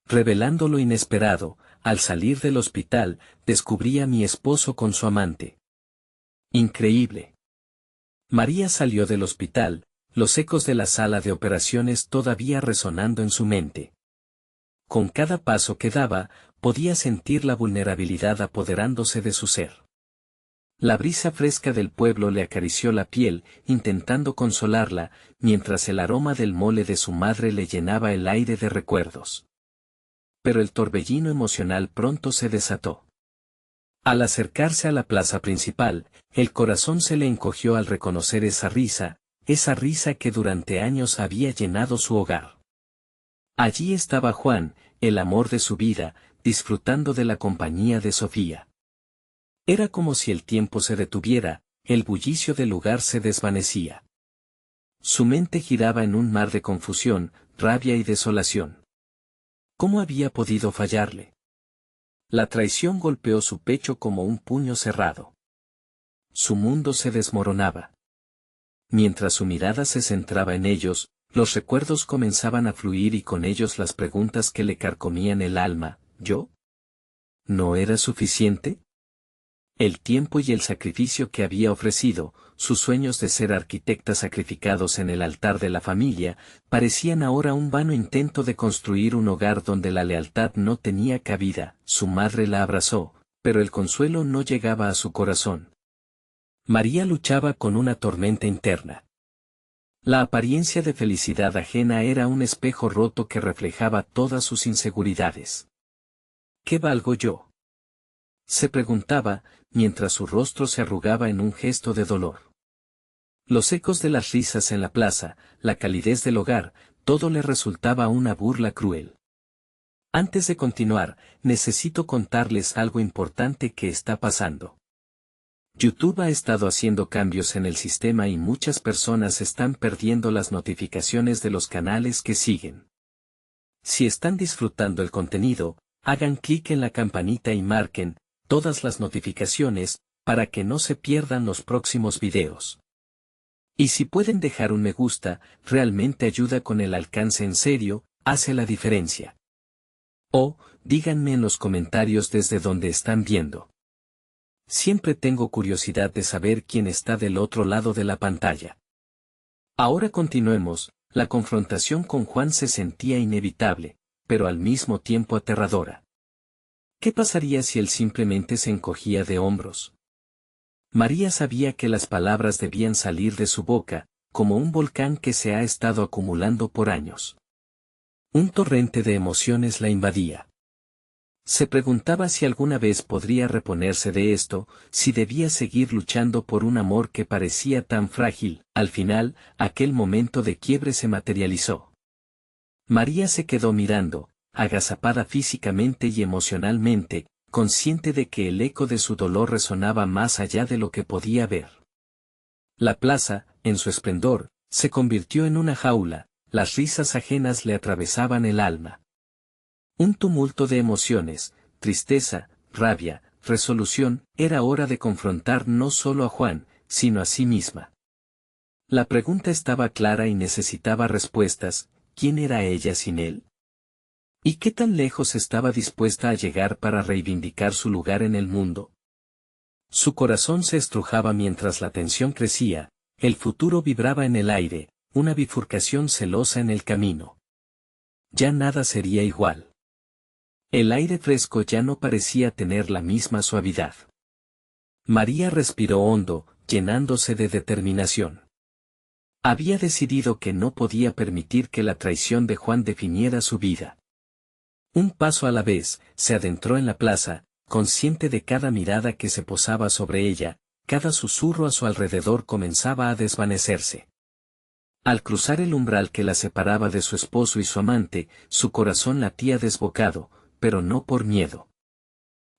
Revelando lo inesperado, al salir del hospital, descubrí a mi esposo con su amante. Increíble. María salió del hospital, los ecos de la sala de operaciones todavía resonando en su mente. Con cada paso que daba, podía sentir la vulnerabilidad apoderándose de su ser. La brisa fresca del pueblo le acarició la piel, intentando consolarla, mientras el aroma del mole de su madre le llenaba el aire de recuerdos. Pero el torbellino emocional pronto se desató. Al acercarse a la plaza principal, el corazón se le encogió al reconocer esa risa que durante años había llenado su hogar. Allí estaba Juan, el amor de su vida, disfrutando de la compañía de Sofía. Era como si el tiempo se detuviera, el bullicio del lugar se desvanecía. Su mente giraba en un mar de confusión, rabia y desolación. ¿Cómo había podido fallarle? La traición golpeó su pecho como un puño cerrado. Su mundo se desmoronaba. Mientras su mirada se centraba en ellos, los recuerdos comenzaban a fluir y con ellos las preguntas que le carcomían el alma. ¿Yo? ¿No era suficiente? El tiempo y el sacrificio que había ofrecido, sus sueños de ser arquitecta sacrificados en el altar de la familia, parecían ahora un vano intento de construir un hogar donde la lealtad no tenía cabida. Su madre la abrazó, pero el consuelo no llegaba a su corazón. María luchaba con una tormenta interna. La apariencia de felicidad ajena era un espejo roto que reflejaba todas sus inseguridades. ¿Qué valgo yo? Se preguntaba, mientras su rostro se arrugaba en un gesto de dolor. Los ecos de las risas en la plaza, la calidez del hogar, todo le resultaba una burla cruel. Antes de continuar, necesito contarles algo importante que está pasando. YouTube ha estado haciendo cambios en el sistema y muchas personas están perdiendo las notificaciones de los canales que siguen. Si están disfrutando el contenido, hagan clic en la campanita y marquen todas las notificaciones, para que no se pierdan los próximos videos. Y si pueden dejar un me gusta, realmente ayuda con el alcance en serio, hace la diferencia. O, díganme en los comentarios desde donde están viendo. Siempre tengo curiosidad de saber quién está del otro lado de la pantalla. Ahora continuemos, la confrontación con Juan se sentía inevitable, pero al mismo tiempo aterradora. ¿Qué pasaría si él simplemente se encogía de hombros? María sabía que las palabras debían salir de su boca, como un volcán que se ha estado acumulando por años. Un torrente de emociones la invadía. Se preguntaba si alguna vez podría reponerse de esto, si debía seguir luchando por un amor que parecía tan frágil. Al final, aquel momento de quiebre se materializó. María se quedó mirando, agazapada físicamente y emocionalmente, consciente de que el eco de su dolor resonaba más allá de lo que podía ver. La plaza, en su esplendor, se convirtió en una jaula, las risas ajenas le atravesaban el alma. Un tumulto de emociones, tristeza, rabia, resolución, era hora de confrontar no solo a Juan, sino a sí misma. La pregunta estaba clara y necesitaba respuestas. ¿Quién era ella sin él? ¿Y qué tan lejos estaba dispuesta a llegar para reivindicar su lugar en el mundo? Su corazón se estrujaba mientras la tensión crecía, el futuro vibraba en el aire, una bifurcación celosa en el camino. Ya nada sería igual. El aire fresco ya no parecía tener la misma suavidad. María respiró hondo, llenándose de determinación. Había decidido que no podía permitir que la traición de Juan definiera su vida. Un paso a la vez, se adentró en la plaza, consciente de cada mirada que se posaba sobre ella, cada susurro a su alrededor comenzaba a desvanecerse. Al cruzar el umbral que la separaba de su esposo y su amante, su corazón latía desbocado, pero no por miedo.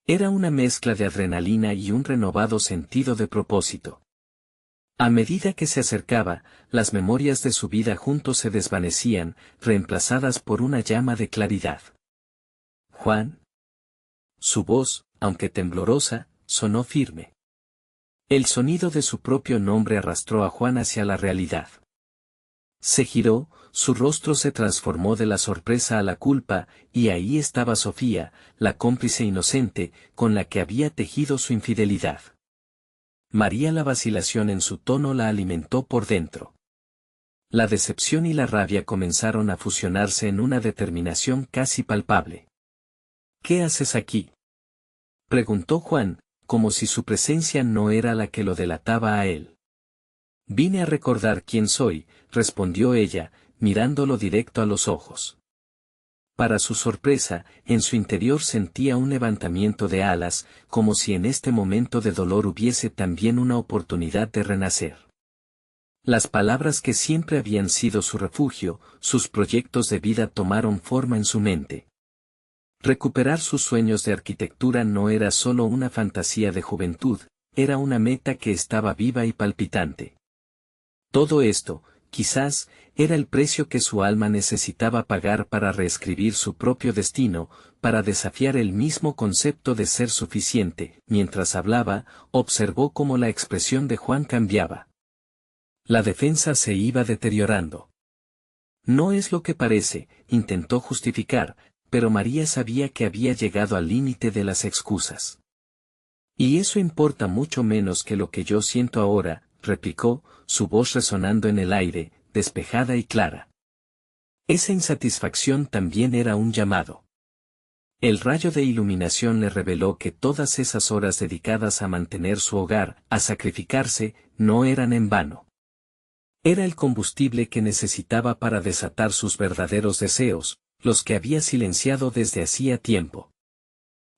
Era una mezcla de adrenalina y un renovado sentido de propósito. A medida que se acercaba, las memorias de su vida juntos se desvanecían, reemplazadas por una llama de claridad. Juan. Su voz, aunque temblorosa, sonó firme. El sonido de su propio nombre arrastró a Juan hacia la realidad. Se giró, su rostro se transformó de la sorpresa a la culpa, y ahí estaba Sofía, la cómplice inocente, con la que había tejido su infidelidad. María, la vacilación en su tono la alimentó por dentro. La decepción y la rabia comenzaron a fusionarse en una determinación casi palpable. ¿Qué haces aquí?, preguntó Juan, como si su presencia no era la que lo delataba a él. Vine a recordar quién soy, respondió ella, mirándolo directo a los ojos. Para su sorpresa, en su interior sentía un levantamiento de alas, como si en este momento de dolor hubiese también una oportunidad de renacer. Las palabras que siempre habían sido su refugio, sus proyectos de vida tomaron forma en su mente. Recuperar sus sueños de arquitectura no era solo una fantasía de juventud, era una meta que estaba viva y palpitante. Todo esto, quizás, era el precio que su alma necesitaba pagar para reescribir su propio destino, para desafiar el mismo concepto de ser suficiente. Mientras hablaba, observó cómo la expresión de Juan cambiaba. La defensa se iba deteriorando. No es lo que parece, intentó justificar, pero María sabía que había llegado al límite de las excusas. Y eso importa mucho menos que lo que yo siento ahora, replicó, su voz resonando en el aire, despejada y clara. Esa insatisfacción también era un llamado. El rayo de iluminación le reveló que todas esas horas dedicadas a mantener su hogar, a sacrificarse, no eran en vano. Era el combustible que necesitaba para desatar sus verdaderos deseos, los que había silenciado desde hacía tiempo.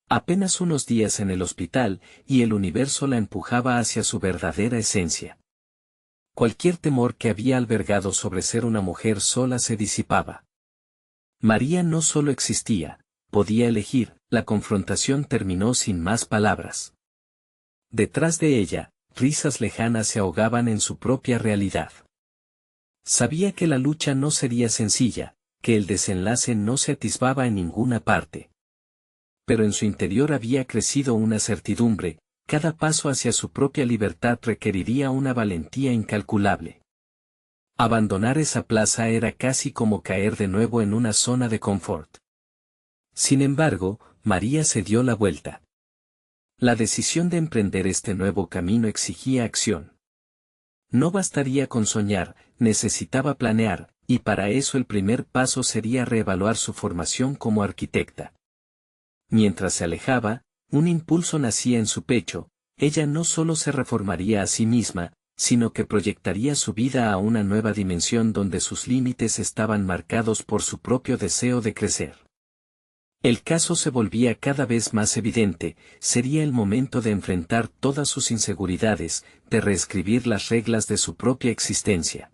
Apenas unos días en el hospital, y el universo la empujaba hacia su verdadera esencia. Cualquier temor que había albergado sobre ser una mujer sola se disipaba. María no solo existía, podía elegir. La confrontación terminó sin más palabras. Detrás de ella, risas lejanas se ahogaban en su propia realidad. Sabía que la lucha no sería sencilla, que el desenlace no se atisbaba en ninguna parte. Pero en su interior había crecido una certidumbre: cada paso hacia su propia libertad requeriría una valentía incalculable. Abandonar esa plaza era casi como caer de nuevo en una zona de confort. Sin embargo, María se dio la vuelta. La decisión de emprender este nuevo camino exigía acción. No bastaría con soñar, necesitaba planear, y para eso el primer paso sería reevaluar su formación como arquitecta. Mientras se alejaba, un impulso nacía en su pecho: ella no solo se reformaría a sí misma, sino que proyectaría su vida a una nueva dimensión donde sus límites estaban marcados por su propio deseo de crecer. El caso se volvía cada vez más evidente: sería el momento de enfrentar todas sus inseguridades, de reescribir las reglas de su propia existencia.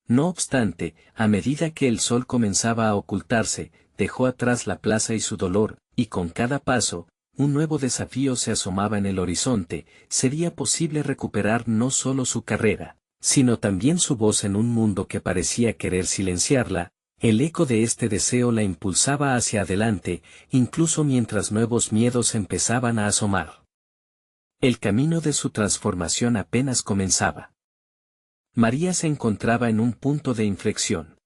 No obstante, a medida que el sol comenzaba a ocultarse, dejó atrás la plaza y su dolor, y con cada paso, un nuevo desafío se asomaba en el horizonte. Sería posible recuperar no solo su carrera, sino también su voz en un mundo que parecía querer silenciarla. El eco de este deseo la impulsaba hacia adelante, incluso mientras nuevos miedos empezaban a asomar. El camino de su transformación apenas comenzaba. María se encontraba en un punto de inflexión.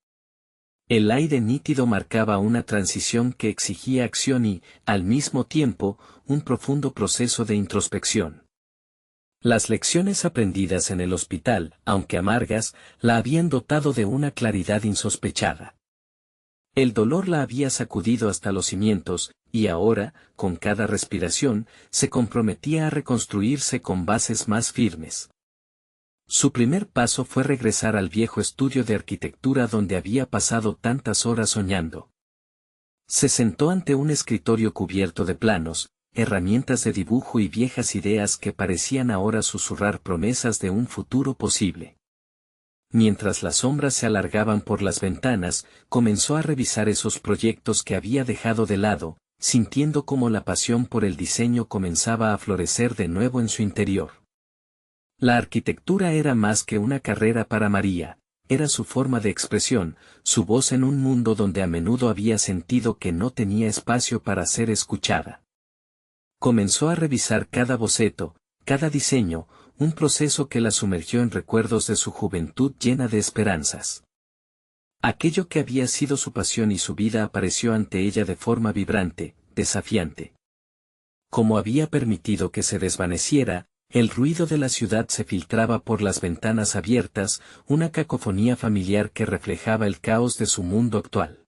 El aire nítido marcaba una transición que exigía acción y, al mismo tiempo, un profundo proceso de introspección. Las lecciones aprendidas en el hospital, aunque amargas, la habían dotado de una claridad insospechada. El dolor la había sacudido hasta los cimientos, y ahora, con cada respiración, se comprometía a reconstruirse con bases más firmes. Su primer paso fue regresar al viejo estudio de arquitectura donde había pasado tantas horas soñando. Se sentó ante un escritorio cubierto de planos, herramientas de dibujo y viejas ideas que parecían ahora susurrar promesas de un futuro posible. Mientras las sombras se alargaban por las ventanas, comenzó a revisar esos proyectos que había dejado de lado, sintiendo cómo la pasión por el diseño comenzaba a florecer de nuevo en su interior. La arquitectura era más que una carrera para María, era su forma de expresión, su voz en un mundo donde a menudo había sentido que no tenía espacio para ser escuchada. Comenzó a revisar cada boceto, cada diseño, un proceso que la sumergió en recuerdos de su juventud llena de esperanzas. Aquello que había sido su pasión y su vida apareció ante ella de forma vibrante, desafiante. Como había permitido que se desvaneciera, el ruido de la ciudad se filtraba por las ventanas abiertas, una cacofonía familiar que reflejaba el caos de su mundo actual.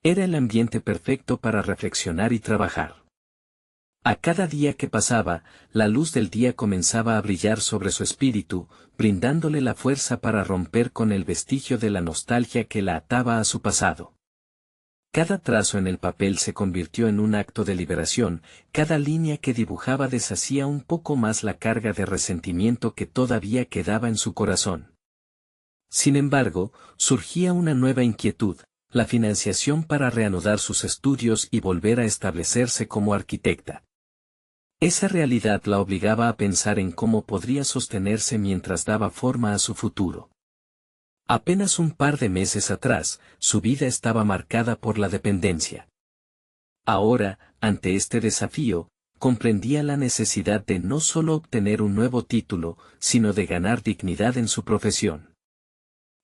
Era el ambiente perfecto para reflexionar y trabajar. A cada día que pasaba, la luz del día comenzaba a brillar sobre su espíritu, brindándole la fuerza para romper con el vestigio de la nostalgia que la ataba a su pasado. Cada trazo en el papel se convirtió en un acto de liberación, cada línea que dibujaba deshacía un poco más la carga de resentimiento que todavía quedaba en su corazón. Sin embargo, surgía una nueva inquietud, la financiación para reanudar sus estudios y volver a establecerse como arquitecta. Esa realidad la obligaba a pensar en cómo podría sostenerse mientras daba forma a su futuro. Apenas un par de meses atrás, su vida estaba marcada por la dependencia. Ahora, ante este desafío, comprendía la necesidad de no solo obtener un nuevo título, sino de ganar dignidad en su profesión.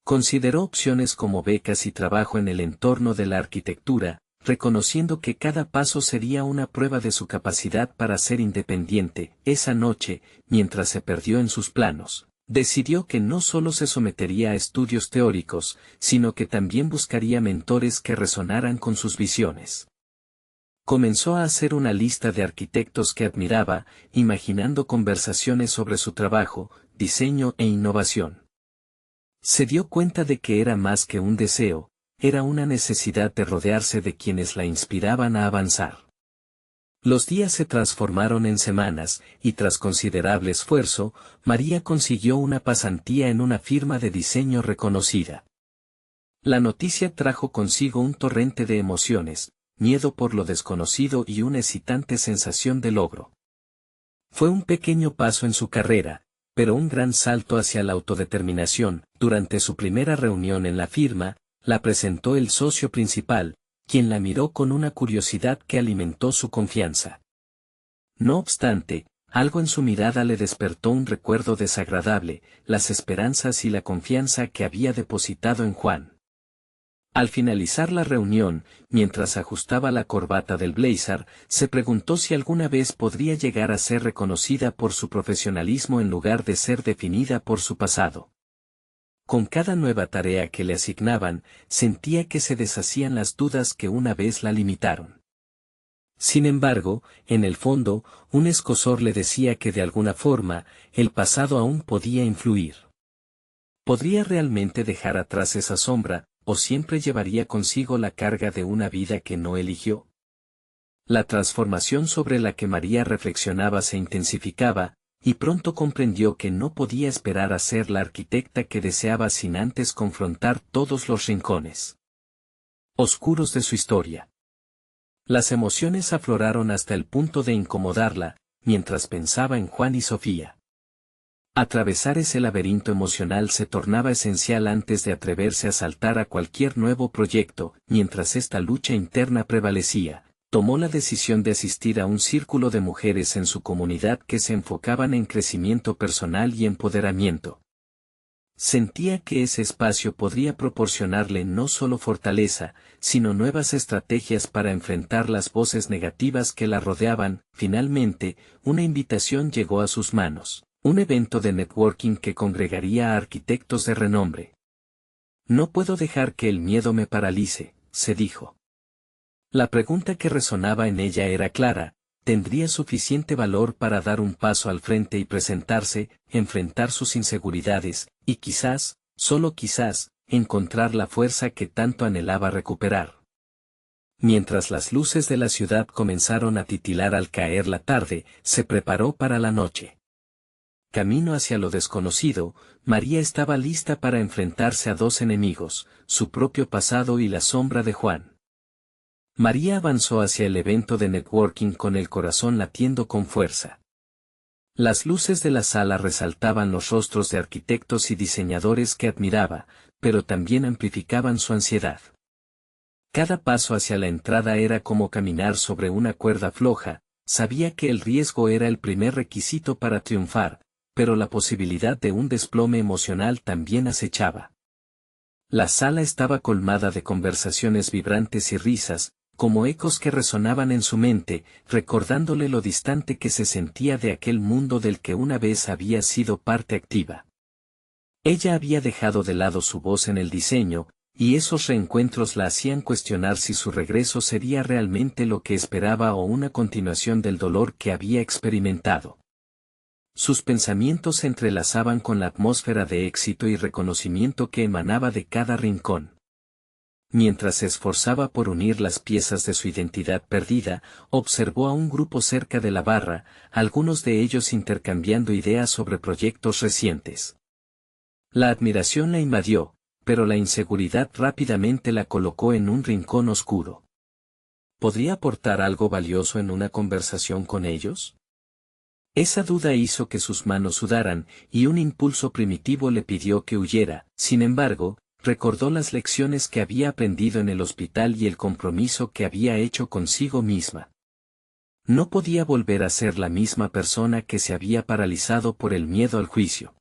Consideró opciones como becas y trabajo en el entorno de la arquitectura, reconociendo que cada paso sería una prueba de su capacidad para ser independiente. Esa noche, mientras se perdió en sus planos, decidió que no solo se sometería a estudios teóricos, sino que también buscaría mentores que resonaran con sus visiones. Comenzó a hacer una lista de arquitectos que admiraba, imaginando conversaciones sobre su trabajo, diseño e innovación. Se dio cuenta de que era más que un deseo, era una necesidad de rodearse de quienes la inspiraban a avanzar. Los días se transformaron en semanas, y tras considerable esfuerzo, María consiguió una pasantía en una firma de diseño reconocida. La noticia trajo consigo un torrente de emociones, miedo por lo desconocido y una excitante sensación de logro. Fue un pequeño paso en su carrera, pero un gran salto hacia la autodeterminación. Durante su primera reunión en la firma, la presentó el socio principal, quien la miró con una curiosidad que alimentó su confianza. No obstante, algo en su mirada le despertó un recuerdo desagradable, las esperanzas y la confianza que había depositado en Juan. Al finalizar la reunión, mientras ajustaba la corbata del blazer, se preguntó si alguna vez podría llegar a ser reconocida por su profesionalismo en lugar de ser definida por su pasado. Con cada nueva tarea que le asignaban, sentía que se deshacían las dudas que una vez la limitaron. Sin embargo, en el fondo, un escozor le decía que de alguna forma, el pasado aún podía influir. ¿Podría realmente dejar atrás esa sombra, o siempre llevaría consigo la carga de una vida que no eligió? La transformación sobre la que María reflexionaba se intensificaba, y pronto comprendió que no podía esperar a ser la arquitecta que deseaba sin antes confrontar todos los rincones oscuros de su historia. Las emociones afloraron hasta el punto de incomodarla, mientras pensaba en Juan y Sofía. Atravesar ese laberinto emocional se tornaba esencial antes de atreverse a saltar a cualquier nuevo proyecto. Mientras esta lucha interna prevalecía, tomó la decisión de asistir a un círculo de mujeres en su comunidad que se enfocaban en crecimiento personal y empoderamiento. Sentía que ese espacio podría proporcionarle no solo fortaleza, sino nuevas estrategias para enfrentar las voces negativas que la rodeaban. Finalmente, una invitación llegó a sus manos, un evento de networking que congregaría a arquitectos de renombre. No puedo dejar que el miedo me paralice, se dijo. La pregunta que resonaba en ella era clara: ¿tendría suficiente valor para dar un paso al frente y presentarse, enfrentar sus inseguridades, y quizás, solo quizás, encontrar la fuerza que tanto anhelaba recuperar? Mientras las luces de la ciudad comenzaron a titilar al caer la tarde, se preparó para la noche. Camino hacia lo desconocido, María estaba lista para enfrentarse a dos enemigos, su propio pasado y la sombra de Juan. María avanzó hacia el evento de networking con el corazón latiendo con fuerza. Las luces de la sala resaltaban los rostros de arquitectos y diseñadores que admiraba, pero también amplificaban su ansiedad. Cada paso hacia la entrada era como caminar sobre una cuerda floja, sabía que el riesgo era el primer requisito para triunfar, pero la posibilidad de un desplome emocional también acechaba. La sala estaba colmada de conversaciones vibrantes y risas, como ecos que resonaban en su mente, recordándole lo distante que se sentía de aquel mundo del que una vez había sido parte activa. Ella había dejado de lado su voz en el diseño, y esos reencuentros la hacían cuestionar si su regreso sería realmente lo que esperaba o una continuación del dolor que había experimentado. Sus pensamientos se entrelazaban con la atmósfera de éxito y reconocimiento que emanaba de cada rincón. Mientras se esforzaba por unir las piezas de su identidad perdida, observó a un grupo cerca de la barra, algunos de ellos intercambiando ideas sobre proyectos recientes. La admiración la invadió, pero la inseguridad rápidamente la colocó en un rincón oscuro. ¿Podría aportar algo valioso en una conversación con ellos? Esa duda hizo que sus manos sudaran, y un impulso primitivo le pidió que huyera. Sin embargo, recordó las lecciones que había aprendido en el hospital y el compromiso que había hecho consigo misma. No podía volver a ser la misma persona que se había paralizado por el miedo al juicio.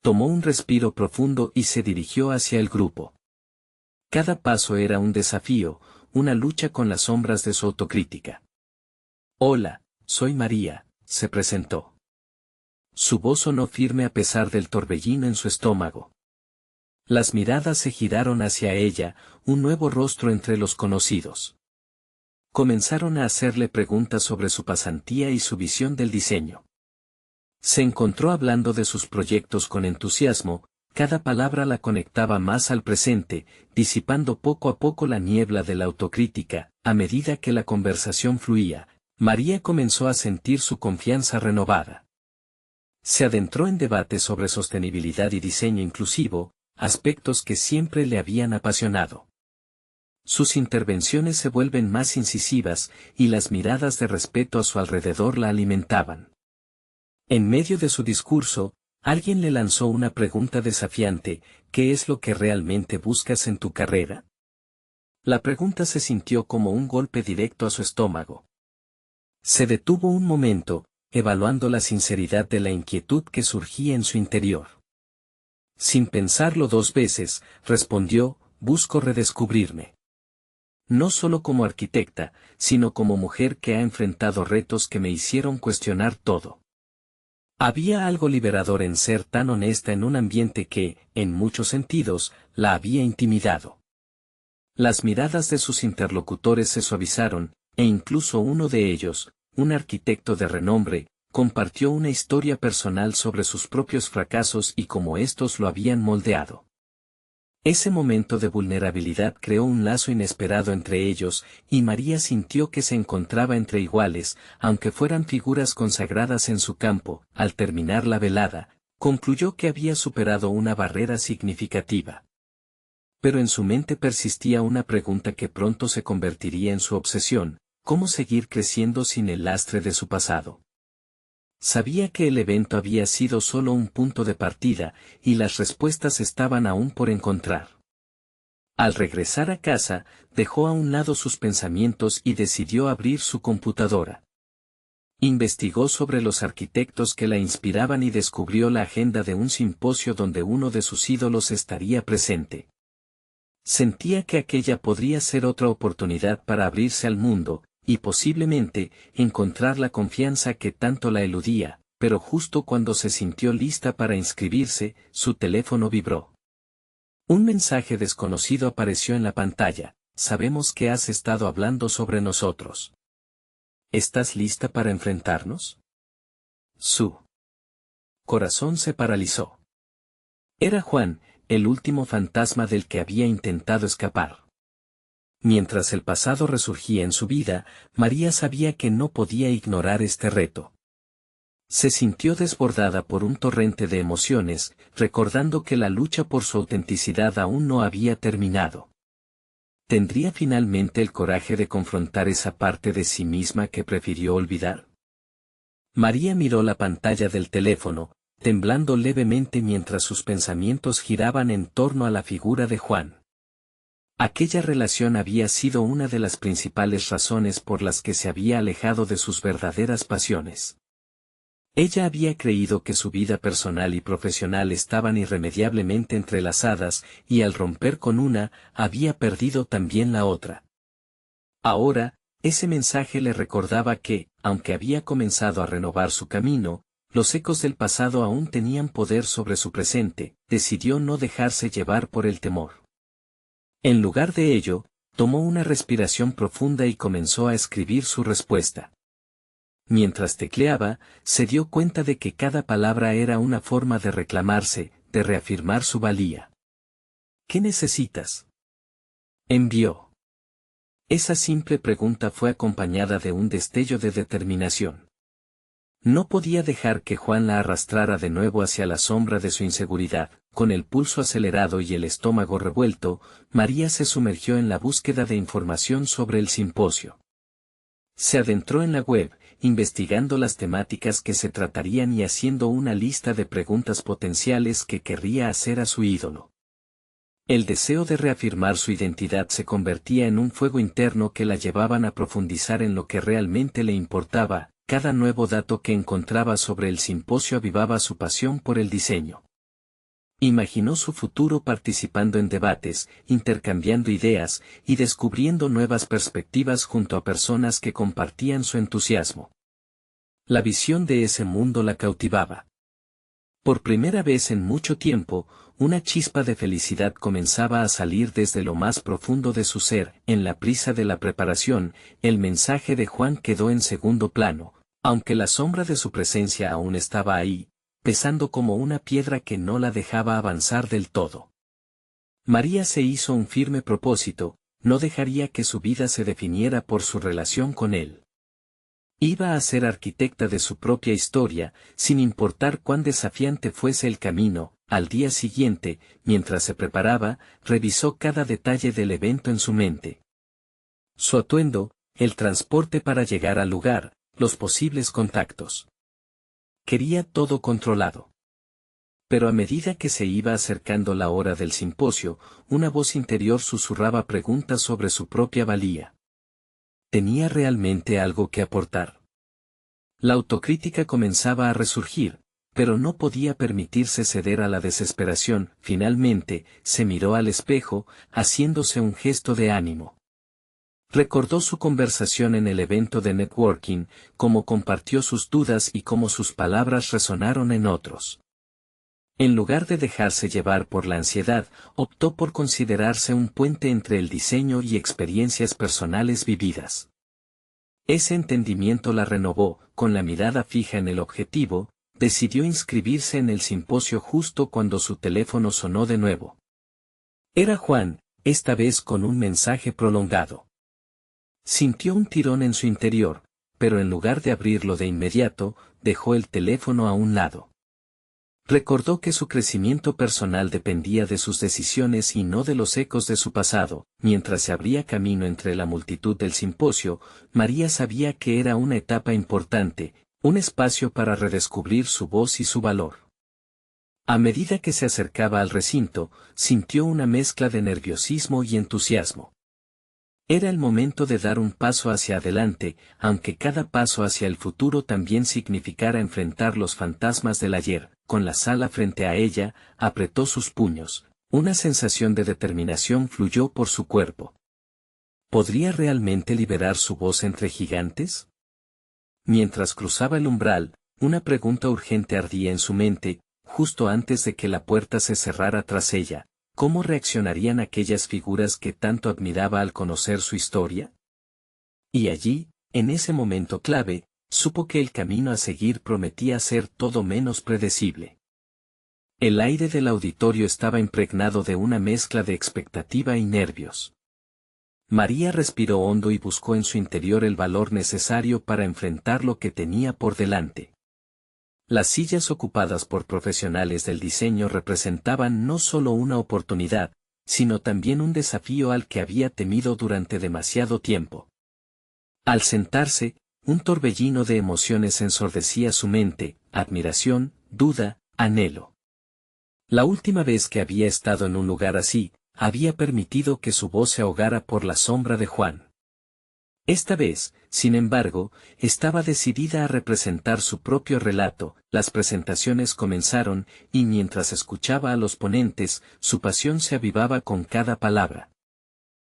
Tomó un respiro profundo y se dirigió hacia el grupo. Cada paso era un desafío, una lucha con las sombras de su autocrítica. Hola, soy María, se presentó. Su voz sonó firme a pesar del torbellino en su estómago. Las miradas se giraron hacia ella, un nuevo rostro entre los conocidos. Comenzaron a hacerle preguntas sobre su pasantía y su visión del diseño. Se encontró hablando de sus proyectos con entusiasmo, cada palabra la conectaba más al presente, disipando poco a poco la niebla de la autocrítica. A medida que la conversación fluía, María comenzó a sentir su confianza renovada. Se adentró en debates sobre sostenibilidad y diseño inclusivo, aspectos que siempre le habían apasionado. Sus intervenciones se vuelven más incisivas, y las miradas de respeto a su alrededor la alimentaban. En medio de su discurso, alguien le lanzó una pregunta desafiante: ¿qué es lo que realmente buscas en tu carrera? La pregunta se sintió como un golpe directo a su estómago. Se detuvo un momento, evaluando la sinceridad de la inquietud que surgía en su interior. Sin pensarlo dos veces, respondió: busco redescubrirme. No solo como arquitecta, sino como mujer que ha enfrentado retos que me hicieron cuestionar todo. Había algo liberador en ser tan honesta en un ambiente que, en muchos sentidos, la había intimidado. Las miradas de sus interlocutores se suavizaron, e incluso uno de ellos, un arquitecto de renombre, compartió una historia personal sobre sus propios fracasos y cómo estos lo habían moldeado. Ese momento de vulnerabilidad creó un lazo inesperado entre ellos, y María sintió que se encontraba entre iguales, aunque fueran figuras consagradas en su campo. Al terminar la velada, concluyó que había superado una barrera significativa. Pero en su mente persistía una pregunta que pronto se convertiría en su obsesión: ¿cómo seguir creciendo sin el lastre de su pasado? Sabía que el evento había sido solo un punto de partida, y las respuestas estaban aún por encontrar. Al regresar a casa, dejó a un lado sus pensamientos y decidió abrir su computadora. Investigó sobre los arquitectos que la inspiraban y descubrió la agenda de un simposio donde uno de sus ídolos estaría presente. Sentía que aquella podría ser otra oportunidad para abrirse al mundo, y posiblemente, encontrar la confianza que tanto la eludía, pero justo cuando se sintió lista para inscribirse, su teléfono vibró. Un mensaje desconocido apareció en la pantalla: sabemos que has estado hablando sobre nosotros. ¿Estás lista para enfrentarnos? Su corazón se paralizó. Era Juan, el último fantasma del que había intentado escapar. Mientras el pasado resurgía en su vida, María sabía que no podía ignorar este reto. Se sintió desbordada por un torrente de emociones, recordando que la lucha por su autenticidad aún no había terminado. ¿Tendría finalmente el coraje de confrontar esa parte de sí misma que prefirió olvidar? María miró la pantalla del teléfono, temblando levemente mientras sus pensamientos giraban en torno a la figura de Juan. Aquella relación había sido una de las principales razones por las que se había alejado de sus verdaderas pasiones. Ella había creído que su vida personal y profesional estaban irremediablemente entrelazadas, y al romper con una, había perdido también la otra. Ahora, ese mensaje le recordaba que, aunque había comenzado a renovar su camino, los ecos del pasado aún tenían poder sobre su presente. Decidió no dejarse llevar por el temor. En lugar de ello, tomó una respiración profunda y comenzó a escribir su respuesta. Mientras tecleaba, se dio cuenta de que cada palabra era una forma de reclamarse, de reafirmar su valía. ¿Qué necesitas?, envió. Esa simple pregunta fue acompañada de un destello de determinación. No podía dejar que Juan la arrastrara de nuevo hacia la sombra de su inseguridad. Con el pulso acelerado y el estómago revuelto, María se sumergió en la búsqueda de información sobre el simposio. Se adentró en la web, investigando las temáticas que se tratarían y haciendo una lista de preguntas potenciales que querría hacer a su ídolo. El deseo de reafirmar su identidad se convertía en un fuego interno que la llevaban a profundizar en lo que realmente le importaba. Cada nuevo dato que encontraba sobre el simposio avivaba su pasión por el diseño. Imaginó su futuro participando en debates, intercambiando ideas, y descubriendo nuevas perspectivas junto a personas que compartían su entusiasmo. La visión de ese mundo la cautivaba. Por primera vez en mucho tiempo, una chispa de felicidad comenzaba a salir desde lo más profundo de su ser. En la prisa de la preparación, el mensaje de Juan quedó en segundo plano, aunque la sombra de su presencia aún estaba ahí, pesando como una piedra que no la dejaba avanzar del todo. María se hizo un firme propósito: no dejaría que su vida se definiera por su relación con él. Iba a ser arquitecta de su propia historia, sin importar cuán desafiante fuese el camino. Al día siguiente, mientras se preparaba, revisó cada detalle del evento en su mente. Su atuendo, el transporte para llegar al lugar, los posibles contactos. Quería todo controlado. Pero a medida que se iba acercando la hora del simposio, una voz interior susurraba preguntas sobre su propia valía. ¿Tenía realmente algo que aportar? La autocrítica comenzaba a resurgir, pero no podía permitirse ceder a la desesperación. Finalmente, se miró al espejo, haciéndose un gesto de ánimo. Recordó su conversación en el evento de networking, cómo compartió sus dudas y cómo sus palabras resonaron en otros. En lugar de dejarse llevar por la ansiedad, optó por considerarse un puente entre el diseño y experiencias personales vividas. Ese entendimiento la renovó. Con la mirada fija en el objetivo, decidió inscribirse en el simposio justo cuando su teléfono sonó de nuevo. Era Juan, esta vez con un mensaje prolongado. Sintió un tirón en su interior, pero en lugar de abrirlo de inmediato, dejó el teléfono a un lado. Recordó que su crecimiento personal dependía de sus decisiones y no de los ecos de su pasado. Mientras se abría camino entre la multitud del simposio, María sabía que era una etapa importante, un espacio para redescubrir su voz y su valor. A medida que se acercaba al recinto, sintió una mezcla de nerviosismo y entusiasmo. Era el momento de dar un paso hacia adelante, aunque cada paso hacia el futuro también significara enfrentar los fantasmas del ayer. Con la sala frente a ella, apretó sus puños. Una sensación de determinación fluyó por su cuerpo. ¿Podría realmente liberar su voz entre gigantes? Mientras cruzaba el umbral, una pregunta urgente ardía en su mente, justo antes de que la puerta se cerrara tras ella. ¿Cómo reaccionarían aquellas figuras que tanto admiraba al conocer su historia? Y allí, en ese momento clave, supo que el camino a seguir prometía ser todo menos predecible. El aire del auditorio estaba impregnado de una mezcla de expectativa y nervios. María respiró hondo y buscó en su interior el valor necesario para enfrentar lo que tenía por delante. Las sillas ocupadas por profesionales del diseño representaban no solo una oportunidad, sino también un desafío al que había temido durante demasiado tiempo. Al sentarse, un torbellino de emociones ensordecía su mente: admiración, duda, anhelo. La última vez que había estado en un lugar así, había permitido que su voz se ahogara por la sombra de Juan. Esta vez, sin embargo, estaba decidida a representar su propio relato. Las presentaciones comenzaron, y mientras escuchaba a los ponentes, su pasión se avivaba con cada palabra.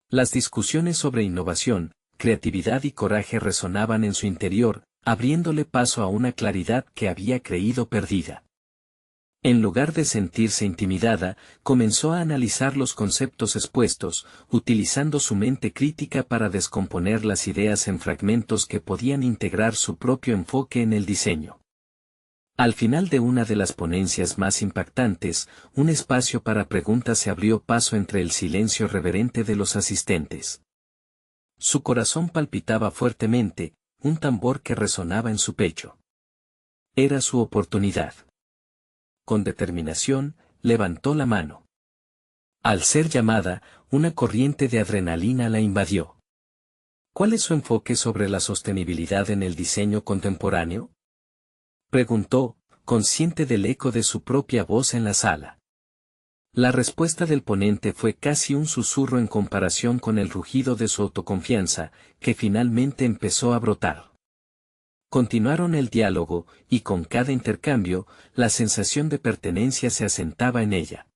Las discusiones sobre innovación, creatividad y coraje resonaban en su interior, abriéndole paso a una claridad que había creído perdida. En lugar de sentirse intimidada, comenzó a analizar los conceptos expuestos, utilizando su mente crítica para descomponer las ideas en fragmentos que podían integrar su propio enfoque en el diseño. Al final de una de las ponencias más impactantes, un espacio para preguntas se abrió paso entre el silencio reverente de los asistentes. Su corazón palpitaba fuertemente, un tambor que resonaba en su pecho. Era su oportunidad. Con determinación, levantó la mano. Al ser llamada, una corriente de adrenalina la invadió. ¿Cuál es su enfoque sobre la sostenibilidad en el diseño contemporáneo?, preguntó, consciente del eco de su propia voz en la sala. La respuesta del ponente fue casi un susurro en comparación con el rugido de su autoconfianza, que finalmente empezó a brotar. Continuaron el diálogo, y con cada intercambio, la sensación de pertenencia se asentaba en ella.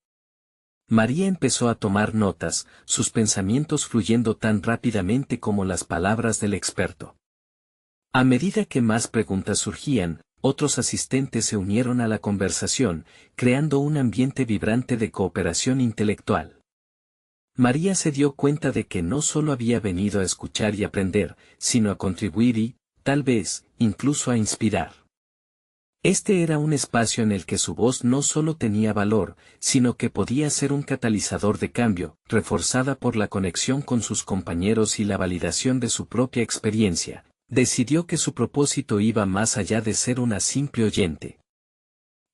María empezó a tomar notas, sus pensamientos fluyendo tan rápidamente como las palabras del experto. A medida que más preguntas surgían, otros asistentes se unieron a la conversación, creando un ambiente vibrante de cooperación intelectual. María se dio cuenta de que no solo había venido a escuchar y aprender, sino a contribuir y, tal vez, incluso a inspirar. Este era un espacio en el que su voz no solo tenía valor, sino que podía ser un catalizador de cambio, reforzada por la conexión con sus compañeros y la validación de su propia experiencia. Decidió que su propósito iba más allá de ser una simple oyente.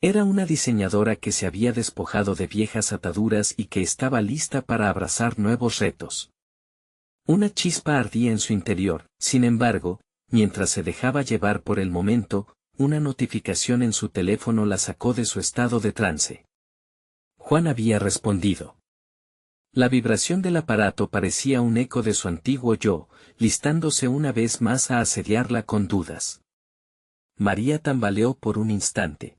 Era una diseñadora que se había despojado de viejas ataduras y que estaba lista para abrazar nuevos retos. Una chispa ardía en su interior, sin embargo, mientras se dejaba llevar por el momento, una notificación en su teléfono la sacó de su estado de trance. Juan había respondido. La vibración del aparato parecía un eco de su antiguo yo, listándose una vez más a asediarla con dudas. María tambaleó por un instante.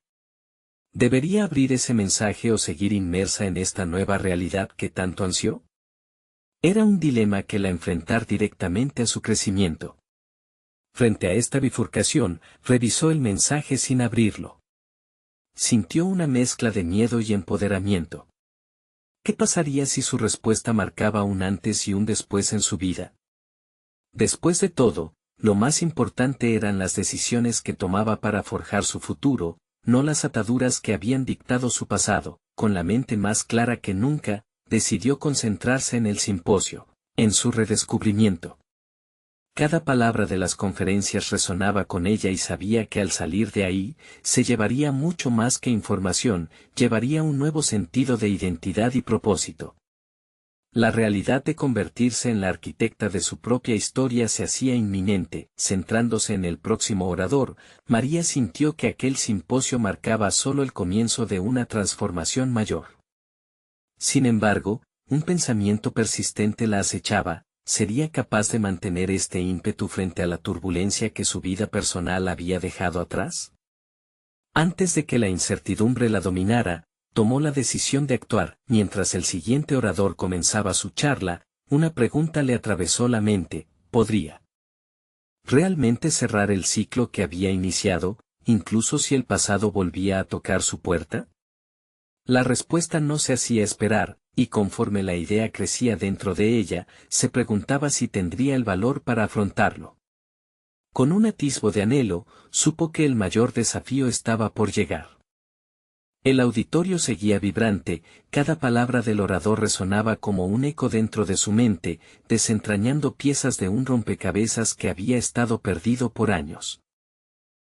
¿Debería abrir ese mensaje o seguir inmersa en esta nueva realidad que tanto ansió? Era un dilema que la enfrentar directamente a su crecimiento. Frente a esta bifurcación, revisó el mensaje sin abrirlo. Sintió una mezcla de miedo y empoderamiento. ¿Qué pasaría si su respuesta marcaba un antes y un después en su vida? Después de todo, lo más importante eran las decisiones que tomaba para forjar su futuro, no las ataduras que habían dictado su pasado. Con la mente más clara que nunca, decidió concentrarse en el simposio, en su redescubrimiento. Cada palabra de las conferencias resonaba con ella y sabía que al salir de ahí, se llevaría mucho más que información, llevaría un nuevo sentido de identidad y propósito. La realidad de convertirse en la arquitecta de su propia historia se hacía inminente. Centrándose en el próximo orador, María sintió que aquel simposio marcaba solo el comienzo de una transformación mayor. Sin embargo, un pensamiento persistente la acechaba. ¿Sería capaz de mantener este ímpetu frente a la turbulencia que su vida personal había dejado atrás? Antes de que la incertidumbre la dominara, tomó la decisión de actuar. Mientras el siguiente orador comenzaba su charla, una pregunta le atravesó la mente: ¿podría realmente cerrar el ciclo que había iniciado, incluso si el pasado volvía a tocar su puerta? La respuesta no se hacía esperar, y conforme la idea crecía dentro de ella, se preguntaba si tendría el valor para afrontarlo. Con un atisbo de anhelo, supo que el mayor desafío estaba por llegar. El auditorio seguía vibrante, cada palabra del orador resonaba como un eco dentro de su mente, desentrañando piezas de un rompecabezas que había estado perdido por años.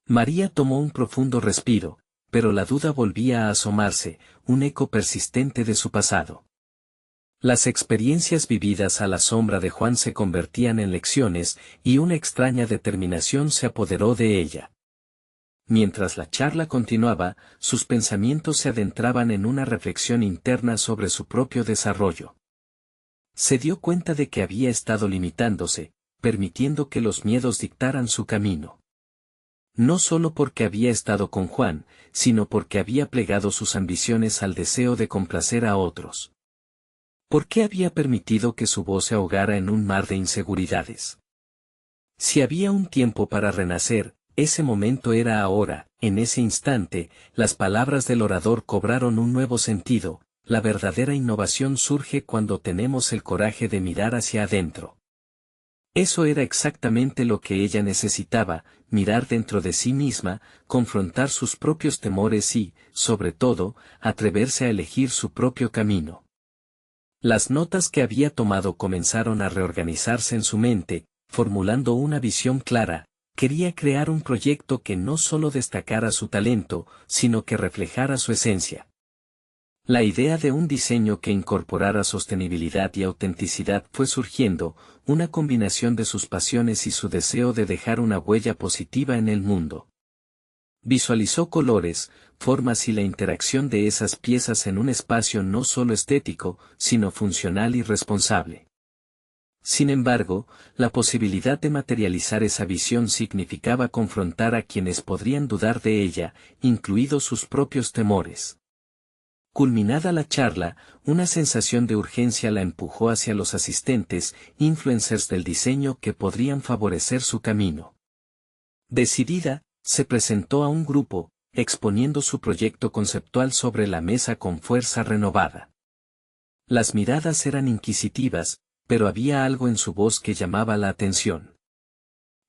María tomó un profundo respiro, pero la duda volvía a asomarse, un eco persistente de su pasado. Las experiencias vividas a la sombra de Juan se convertían en lecciones, y una extraña determinación se apoderó de ella. Mientras la charla continuaba, sus pensamientos se adentraban en una reflexión interna sobre su propio desarrollo. Se dio cuenta de que había estado limitándose, permitiendo que los miedos dictaran su camino. No solo porque había estado con Juan, sino porque había plegado sus ambiciones al deseo de complacer a otros. ¿Por qué había permitido que su voz se ahogara en un mar de inseguridades? Si había un tiempo para renacer, ese momento era ahora. En ese instante, las palabras del orador cobraron un nuevo sentido. La verdadera innovación surge cuando tenemos el coraje de mirar hacia adentro. Eso era exactamente lo que ella necesitaba, mirar dentro de sí misma, confrontar sus propios temores y, sobre todo, atreverse a elegir su propio camino. Las notas que había tomado comenzaron a reorganizarse en su mente, formulando una visión clara. Quería crear un proyecto que no solo destacara su talento, sino que reflejara su esencia. La idea de un diseño que incorporara sostenibilidad y autenticidad fue surgiendo, una combinación de sus pasiones y su deseo de dejar una huella positiva en el mundo. Visualizó colores, formas y la interacción de esas piezas en un espacio no solo estético, sino funcional y responsable. Sin embargo, la posibilidad de materializar esa visión significaba confrontar a quienes podrían dudar de ella, incluidos sus propios temores. Culminada la charla, una sensación de urgencia la empujó hacia los asistentes, influencers del diseño que podrían favorecer su camino. Decidida, se presentó a un grupo, exponiendo su proyecto conceptual sobre la mesa con fuerza renovada. Las miradas eran inquisitivas, pero había algo en su voz que llamaba la atención.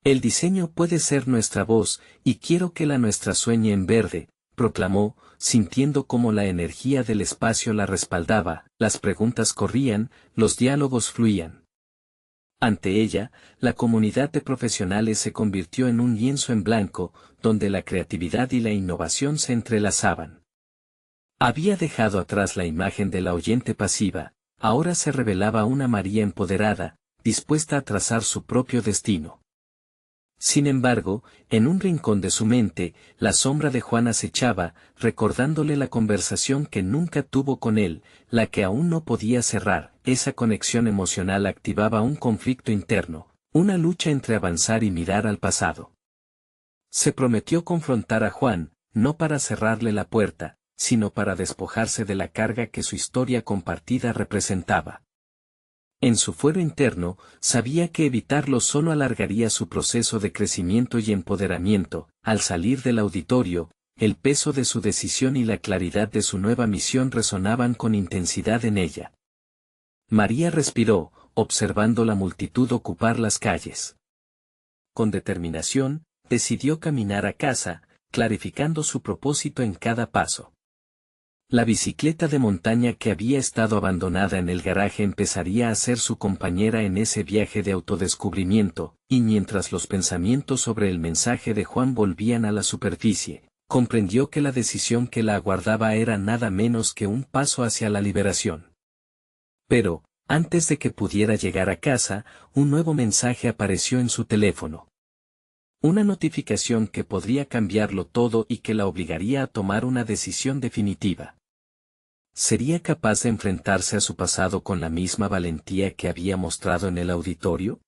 El diseño puede ser nuestra voz, y quiero que la nuestra sueñe en verde, proclamó, sintiendo cómo la energía del espacio la respaldaba. Las preguntas corrían, los diálogos fluían. Ante ella, la comunidad de profesionales se convirtió en un lienzo en blanco, donde la creatividad y la innovación se entrelazaban. Había dejado atrás la imagen de la oyente pasiva, ahora se revelaba una María empoderada, dispuesta a trazar su propio destino. Sin embargo, en un rincón de su mente, la sombra de Juan acechaba, recordándole la conversación que nunca tuvo con él, la que aún no podía cerrar. Esa conexión emocional activaba un conflicto interno, una lucha entre avanzar y mirar al pasado. Se prometió confrontar a Juan, no para cerrarle la puerta, sino para despojarse de la carga que su historia compartida representaba. En su fuero interno, sabía que evitarlo solo alargaría su proceso de crecimiento y empoderamiento. Al salir del auditorio, el peso de su decisión y la claridad de su nueva misión resonaban con intensidad en ella. María respiró, observando la multitud ocupar las calles. Con determinación, decidió caminar a casa, clarificando su propósito en cada paso. La bicicleta de montaña que había estado abandonada en el garaje empezaría a ser su compañera en ese viaje de autodescubrimiento, y mientras los pensamientos sobre el mensaje de Juan volvían a la superficie, comprendió que la decisión que la aguardaba era nada menos que un paso hacia la liberación. Pero, antes de que pudiera llegar a casa, un nuevo mensaje apareció en su teléfono. Una notificación que podría cambiarlo todo y que la obligaría a tomar una decisión definitiva. ¿Sería capaz de enfrentarse a su pasado con la misma valentía que había mostrado en el auditorio?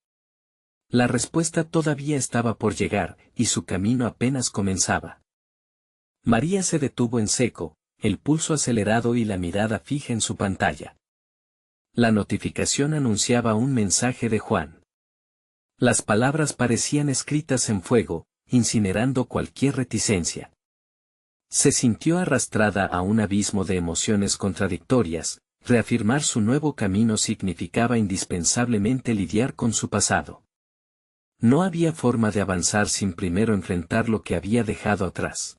La respuesta todavía estaba por llegar, y su camino apenas comenzaba. María se detuvo en seco, el pulso acelerado y la mirada fija en su pantalla. La notificación anunciaba un mensaje de Juan. Las palabras parecían escritas en fuego, incinerando cualquier reticencia. Se sintió arrastrada a un abismo de emociones contradictorias. Reafirmar su nuevo camino significaba indispensablemente lidiar con su pasado. No había forma de avanzar sin primero enfrentar lo que había dejado atrás.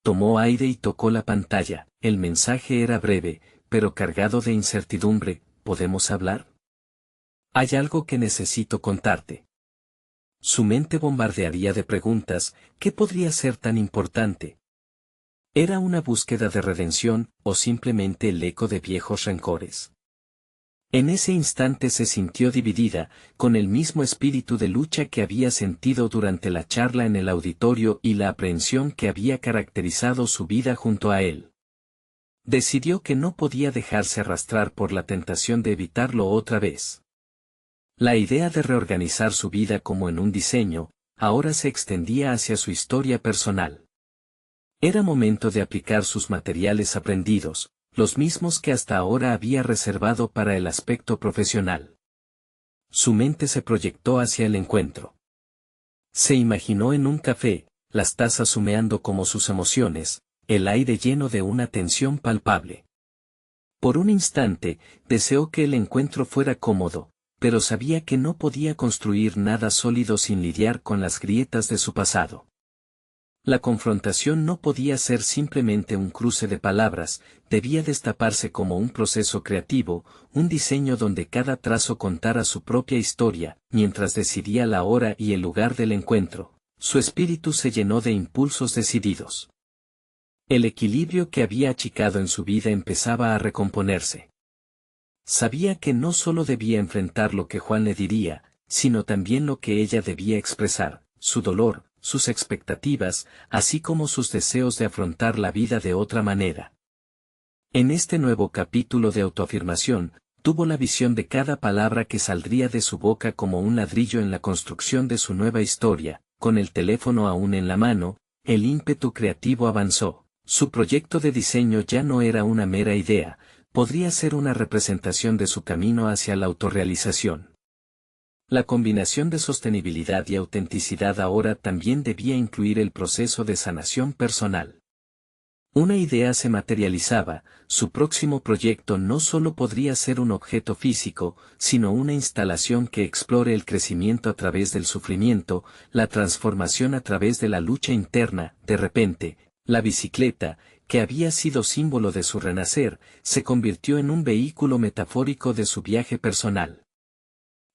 Tomó aire y tocó la pantalla. El mensaje era breve, pero cargado de incertidumbre. ¿Podemos hablar? Hay algo que necesito contarte. Su mente bombardearía de preguntas. ¿Qué podría ser tan importante? ¿Era una búsqueda de redención, o simplemente el eco de viejos rencores? En ese instante se sintió dividida, con el mismo espíritu de lucha que había sentido durante la charla en el auditorio y la aprehensión que había caracterizado su vida junto a él. Decidió que no podía dejarse arrastrar por la tentación de evitarlo otra vez. La idea de reorganizar su vida como en un diseño, ahora se extendía hacia su historia personal. Era momento de aplicar sus materiales aprendidos, los mismos que hasta ahora había reservado para el aspecto profesional. Su mente se proyectó hacia el encuentro. Se imaginó en un café, las tazas humeando como sus emociones, el aire lleno de una tensión palpable. Por un instante, deseó que el encuentro fuera cómodo, pero sabía que no podía construir nada sólido sin lidiar con las grietas de su pasado. La confrontación no podía ser simplemente un cruce de palabras, debía destaparse como un proceso creativo, un diseño donde cada trazo contara su propia historia. Mientras decidía la hora y el lugar del encuentro, su espíritu se llenó de impulsos decididos. El equilibrio que había achicado en su vida empezaba a recomponerse. Sabía que no solo debía enfrentar lo que Juan le diría, sino también lo que ella debía expresar, su dolor, sus expectativas, así como sus deseos de afrontar la vida de otra manera. En este nuevo capítulo de autoafirmación, tuvo la visión de cada palabra que saldría de su boca como un ladrillo en la construcción de su nueva historia. Con el teléfono aún en la mano, el ímpetu creativo avanzó. Su proyecto de diseño ya no era una mera idea, podría ser una representación de su camino hacia la autorrealización. La combinación de sostenibilidad y autenticidad ahora también debía incluir el proceso de sanación personal. Una idea se materializaba, su próximo proyecto no solo podría ser un objeto físico, sino una instalación que explore el crecimiento a través del sufrimiento, la transformación a través de la lucha interna. De repente, la bicicleta, que había sido símbolo de su renacer, se convirtió en un vehículo metafórico de su viaje personal.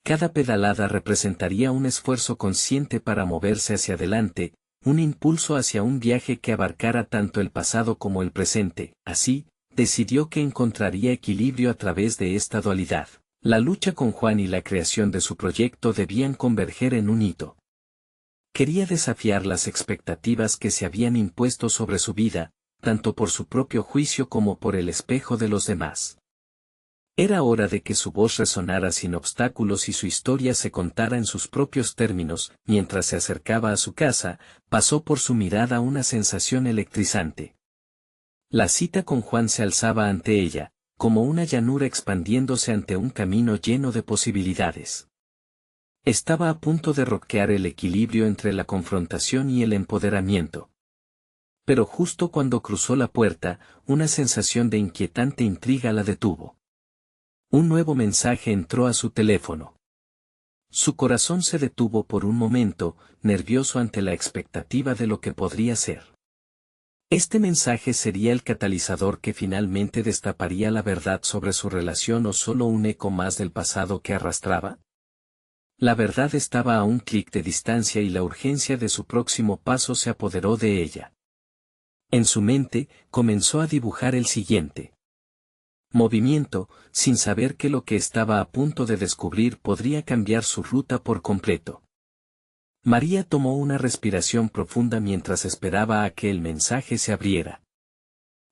Cada pedalada representaría un esfuerzo consciente para moverse hacia adelante, un impulso hacia un viaje que abarcara tanto el pasado como el presente. Así, decidió que encontraría equilibrio a través de esta dualidad. La lucha con Juan y la creación de su proyecto debían converger en un hito. Quería desafiar las expectativas que se habían impuesto sobre su vida, tanto por su propio juicio como por el espejo de los demás. Era hora de que su voz resonara sin obstáculos y su historia se contara en sus propios términos. Mientras se acercaba a su casa, pasó por su mirada una sensación electrizante. La cita con Juan se alzaba ante ella, como una llanura expandiéndose ante un camino lleno de posibilidades. Estaba a punto de rockear el equilibrio entre la confrontación y el empoderamiento. Pero justo cuando cruzó la puerta, una sensación de inquietante intriga la detuvo. Un nuevo mensaje entró a su teléfono. Su corazón se detuvo por un momento, nervioso ante la expectativa de lo que podría ser. ¿Este mensaje sería el catalizador que finalmente destaparía la verdad sobre su relación o solo un eco más del pasado que arrastraba? La verdad estaba a un clic de distancia y la urgencia de su próximo paso se apoderó de ella. En su mente, comenzó a dibujar el siguiente movimiento, sin saber que lo que estaba a punto de descubrir podría cambiar su ruta por completo. María tomó una respiración profunda mientras esperaba a que el mensaje se abriera.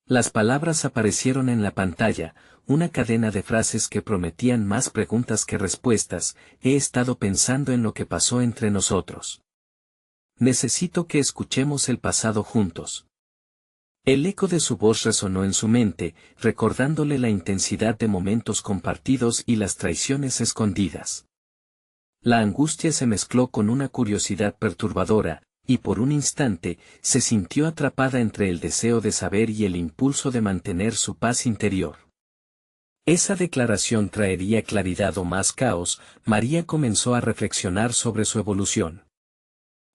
Las palabras aparecieron en la pantalla, una cadena de frases que prometían más preguntas que respuestas. He estado pensando en lo que pasó entre nosotros. Necesito que escuchemos el pasado juntos. El eco de su voz resonó en su mente, recordándole la intensidad de momentos compartidos y las traiciones escondidas. La angustia se mezcló con una curiosidad perturbadora, y por un instante, se sintió atrapada entre el deseo de saber y el impulso de mantener su paz interior. ¿Esa declaración traería claridad o más caos? María comenzó a reflexionar sobre su evolución.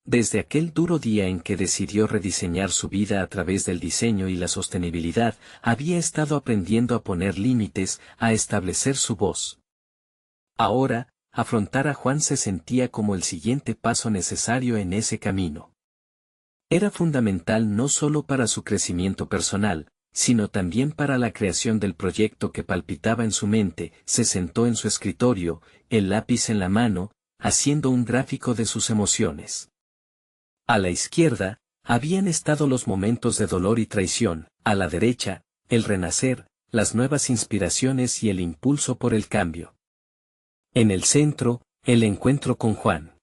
Desde aquel duro día en que decidió rediseñar su vida a través del diseño y la sostenibilidad, había estado aprendiendo a poner límites, a establecer su voz. Ahora, afrontar a Juan se sentía como el siguiente paso necesario en ese camino. Era fundamental no solo para su crecimiento personal, sino también para la creación del proyecto que palpitaba en su mente. Se sentó en su escritorio, el lápiz en la mano, haciendo un gráfico de sus emociones. A la izquierda, habían estado los momentos de dolor y traición, a la derecha, el renacer, las nuevas inspiraciones y el impulso por el cambio. En el centro, El encuentro con Juan.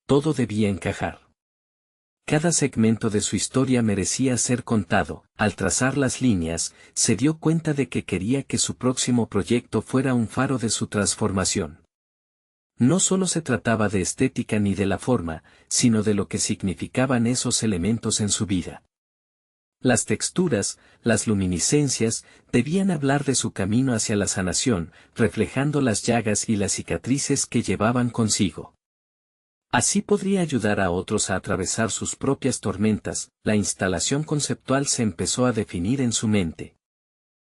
Todo debía encajar. Cada segmento de su historia merecía ser contado. Al trazar las líneas, se dio cuenta de que quería que su próximo proyecto fuera un faro de su transformación. No solo se trataba de estética ni de la forma, sino de lo que significaban esos elementos en su vida. Las texturas, las luminiscencias, debían hablar de su camino hacia la sanación, reflejando las llagas y las cicatrices que llevaban consigo. Así podría ayudar a otros a atravesar sus propias tormentas. La instalación conceptual se empezó a definir en su mente.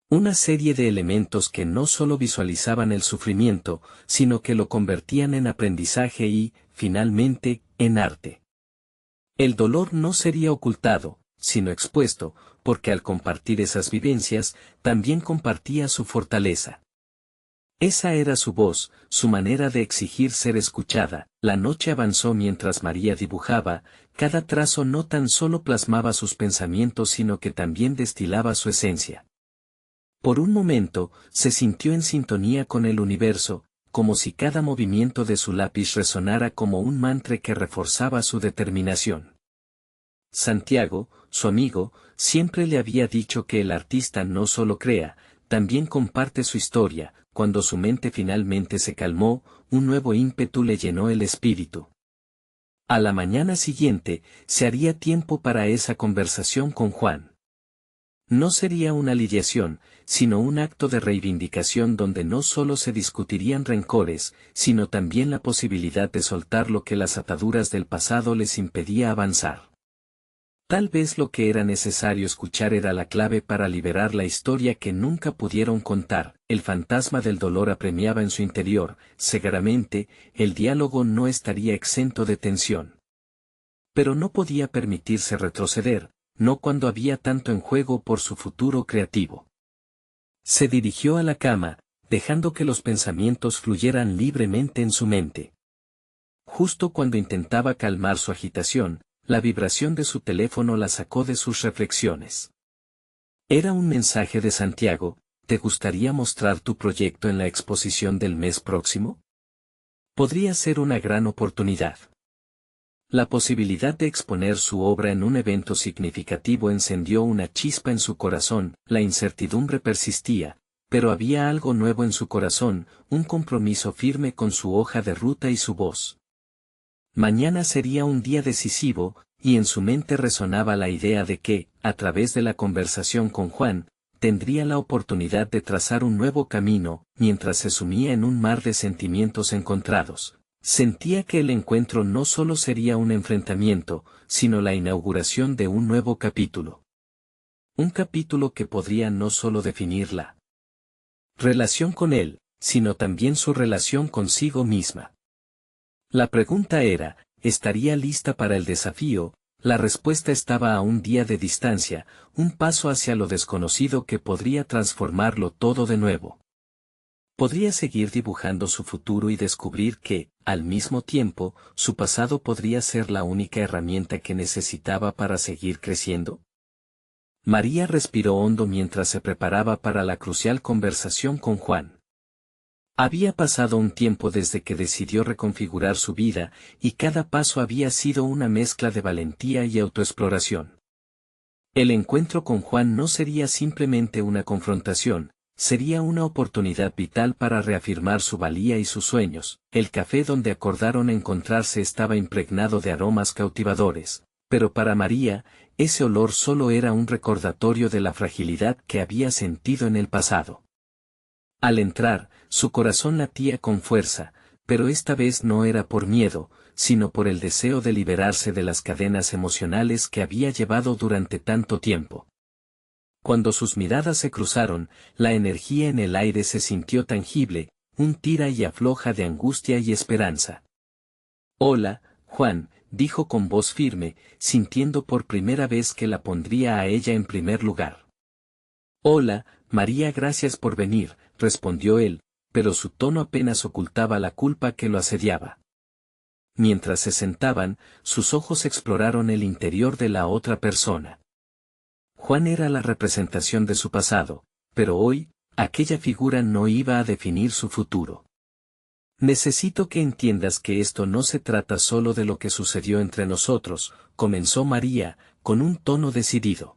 Una serie de elementos que no solo visualizaban el sufrimiento, sino que lo convertían en aprendizaje y, finalmente, en arte. El dolor no sería ocultado, sino expuesto, porque al compartir esas vivencias, también compartía su fortaleza. Esa era su voz, su manera de exigir ser escuchada. La noche avanzó mientras María dibujaba, cada trazo no tan solo plasmaba sus pensamientos sino que también destilaba su esencia. Por un momento, se sintió en sintonía con el universo, como si cada movimiento de su lápiz resonara como un mantra que reforzaba su determinación. Santiago, su amigo, siempre le había dicho que el artista no solo crea, también comparte su historia. Cuando su mente finalmente se calmó, un nuevo ímpetu le llenó el espíritu. A la mañana siguiente, se haría tiempo para esa conversación con Juan. No sería una lidiación, sino un acto de reivindicación donde no solo se discutirían rencores, sino también la posibilidad de soltar lo que las ataduras del pasado les impedía avanzar. Tal vez lo que era necesario escuchar era la clave para liberar la historia que nunca pudieron contar. El fantasma del dolor apremiaba en su interior. Seguramente, el diálogo no estaría exento de tensión. Pero no podía permitirse retroceder, no cuando había tanto en juego por su futuro creativo. Se dirigió a la cama, dejando que los pensamientos fluyeran libremente en su mente. Justo cuando intentaba calmar su agitación, la vibración de su teléfono la sacó de sus reflexiones. Era un mensaje de Santiago. ¿Te gustaría mostrar tu proyecto en la exposición del mes próximo? Podría ser una gran oportunidad. La posibilidad de exponer su obra en un evento significativo encendió una chispa en su corazón. La incertidumbre persistía, pero había algo nuevo en su corazón, un compromiso firme con su hoja de ruta y su voz. Mañana sería un día decisivo, y en su mente resonaba la idea de que, a través de la conversación con Juan, tendría la oportunidad de trazar un nuevo camino. Mientras se sumía en un mar de sentimientos encontrados, sentía que el encuentro no solo sería un enfrentamiento, sino la inauguración de un nuevo capítulo. Un capítulo que podría no solo definir la relación con él, sino también su relación consigo misma. La pregunta era, ¿estaría lista para el desafío? La respuesta estaba a un día de distancia, un paso hacia lo desconocido que podría transformarlo todo de nuevo. Podría seguir dibujando su futuro y descubrir que, al mismo tiempo, su pasado podría ser la única herramienta que necesitaba para seguir creciendo. María respiró hondo mientras se preparaba para la crucial conversación con Juan. Había pasado un tiempo desde que decidió reconfigurar su vida, y cada paso había sido una mezcla de valentía y autoexploración. El encuentro con Juan no sería simplemente una confrontación, sería una oportunidad vital para reafirmar su valía y sus sueños. El café donde acordaron encontrarse estaba impregnado de aromas cautivadores, pero para María, ese olor solo era un recordatorio de la fragilidad que había sentido en el pasado. Al entrar, su corazón latía con fuerza, pero esta vez no era por miedo, sino por el deseo de liberarse de las cadenas emocionales que había llevado durante tanto tiempo. Cuando sus miradas se cruzaron, la energía en el aire se sintió tangible, un tira y afloja de angustia y esperanza. «Hola, Juan», dijo con voz firme, sintiendo por primera vez que la pondría a ella en primer lugar. «Hola, María, gracias por venir», respondió él, pero su tono apenas ocultaba la culpa que lo asediaba. Mientras se sentaban, sus ojos exploraron el interior de la otra persona. Juan era la representación de su pasado, pero hoy, aquella figura no iba a definir su futuro. Necesito que entiendas que esto no se trata solo de lo que sucedió entre nosotros, comenzó María, con un tono decidido.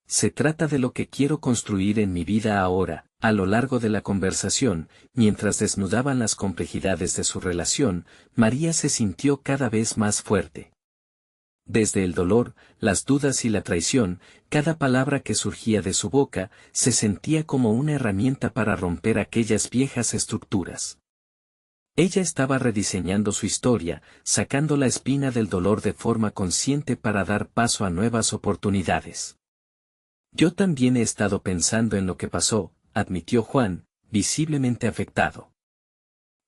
Se trata de lo que quiero construir en mi vida ahora. A lo largo de la conversación, mientras desnudaban las complejidades de su relación, María se sintió cada vez más fuerte. Desde el dolor, las dudas y la traición, cada palabra que surgía de su boca, se sentía como una herramienta para romper aquellas viejas estructuras. Ella estaba rediseñando su historia, sacando la espina del dolor de forma consciente para dar paso a nuevas oportunidades. Yo también he estado pensando en lo que pasó, admitió Juan, visiblemente afectado.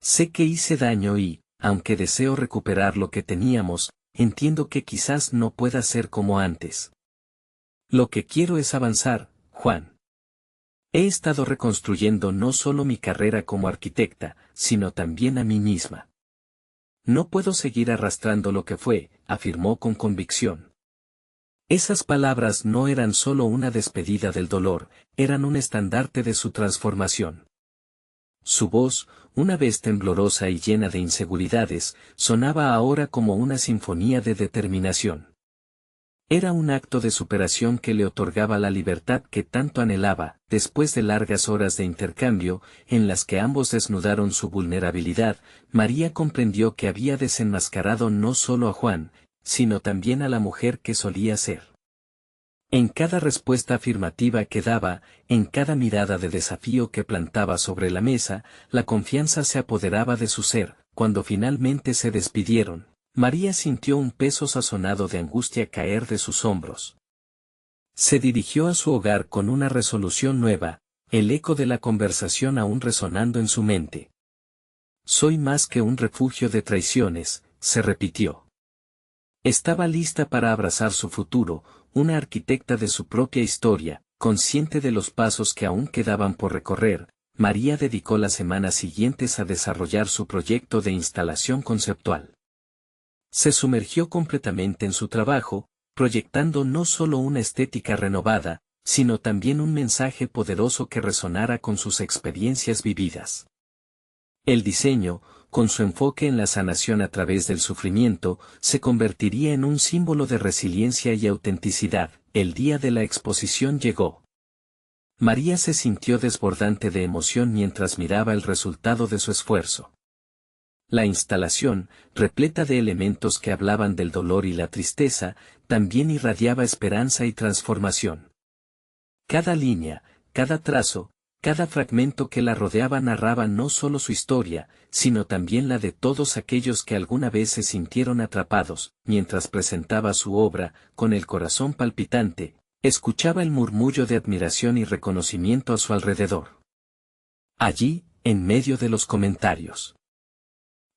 Sé que hice daño y, aunque deseo recuperar lo que teníamos, entiendo que quizás no pueda ser como antes. Lo que quiero es avanzar, Juan. He estado reconstruyendo no solo mi carrera como arquitecta, sino también a mí misma. No puedo seguir arrastrando lo que fue, afirmó con convicción. Esas palabras no eran solo una despedida del dolor, eran un estandarte de su transformación. Su voz, una vez temblorosa y llena de inseguridades, sonaba ahora como una sinfonía de determinación. Era un acto de superación que le otorgaba la libertad que tanto anhelaba, después de largas horas de intercambio, en las que ambos desnudaron su vulnerabilidad. María comprendió que había desenmascarado no solo a Juan, sino también a la mujer que solía ser. En cada respuesta afirmativa que daba, en cada mirada de desafío que plantaba sobre la mesa, la confianza se apoderaba de su ser. Cuando finalmente se despidieron, María sintió un peso sazonado de angustia caer de sus hombros. Se dirigió a su hogar con una resolución nueva, el eco de la conversación aún resonando en su mente. Soy más que un refugio de traiciones, se repitió. Estaba lista para abrazar su futuro, una arquitecta de su propia historia, consciente de los pasos que aún quedaban por recorrer. María dedicó las semanas siguientes a desarrollar su proyecto de instalación conceptual. Se sumergió completamente en su trabajo, proyectando no solo una estética renovada, sino también un mensaje poderoso que resonara con sus experiencias vividas. El diseño, con su enfoque en la sanación a través del sufrimiento, se convertiría en un símbolo de resiliencia y autenticidad. El día de la exposición llegó. María se sintió desbordante de emoción mientras miraba el resultado de su esfuerzo. La instalación, repleta de elementos que hablaban del dolor y la tristeza, también irradiaba esperanza y transformación. Cada línea, cada trazo, cada fragmento que la rodeaba narraba no solo su historia, sino también la de todos aquellos que alguna vez se sintieron atrapados. Mientras presentaba su obra, con el corazón palpitante, escuchaba el murmullo de admiración y reconocimiento a su alrededor. Allí, en medio de los comentarios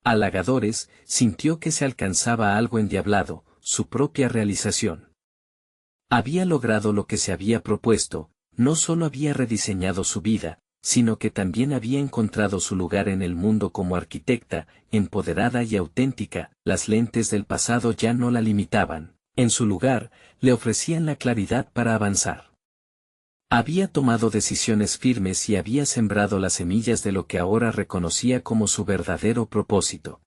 halagadores, sintió que se alcanzaba algo endiablado, su propia realización. Había logrado lo que se había propuesto. No solo había rediseñado su vida, sino que también había encontrado su lugar en el mundo como arquitecta, empoderada y auténtica. Las lentes del pasado ya no la limitaban, en su lugar, le ofrecían la claridad para avanzar. Había tomado decisiones firmes y había sembrado las semillas de lo que ahora reconocía como su verdadero propósito.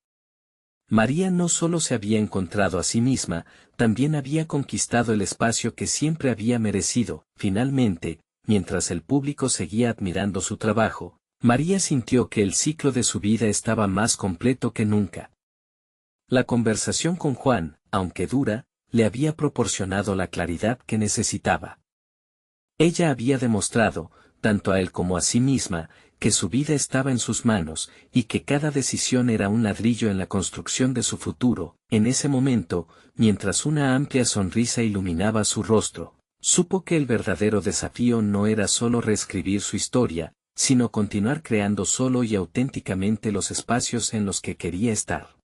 María no solo se había encontrado a sí misma, también había conquistado el espacio que siempre había merecido. Finalmente, mientras el público seguía admirando su trabajo, María sintió que el ciclo de su vida estaba más completo que nunca. La conversación con Juan, aunque dura, le había proporcionado la claridad que necesitaba. Ella había demostrado, tanto a él como a sí misma, que su vida estaba en sus manos, y que cada decisión era un ladrillo en la construcción de su futuro. En ese momento, mientras una amplia sonrisa iluminaba su rostro, supo que el verdadero desafío no era solo reescribir su historia, sino continuar creando solo y auténticamente los espacios en los que quería estar.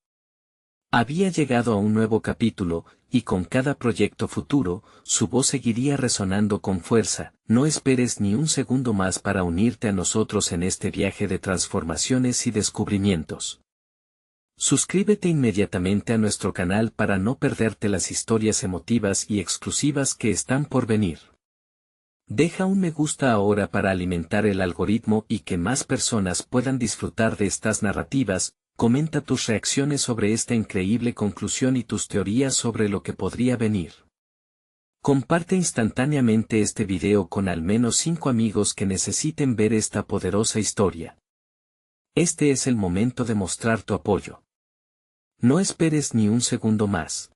Había llegado a un nuevo capítulo, y con cada proyecto futuro, su voz seguiría resonando con fuerza. No esperes ni un segundo más para unirte a nosotros en este viaje de transformaciones y descubrimientos. Suscríbete inmediatamente a nuestro canal para no perderte las historias emotivas y exclusivas que están por venir. Deja un me gusta ahora para alimentar el algoritmo y que más personas puedan disfrutar de estas narrativas. Comenta tus reacciones sobre esta increíble conclusión y tus teorías sobre lo que podría venir. Comparte instantáneamente este video con al menos 5 amigos que necesiten ver esta poderosa historia. Este es el momento de mostrar tu apoyo. No esperes ni un segundo más.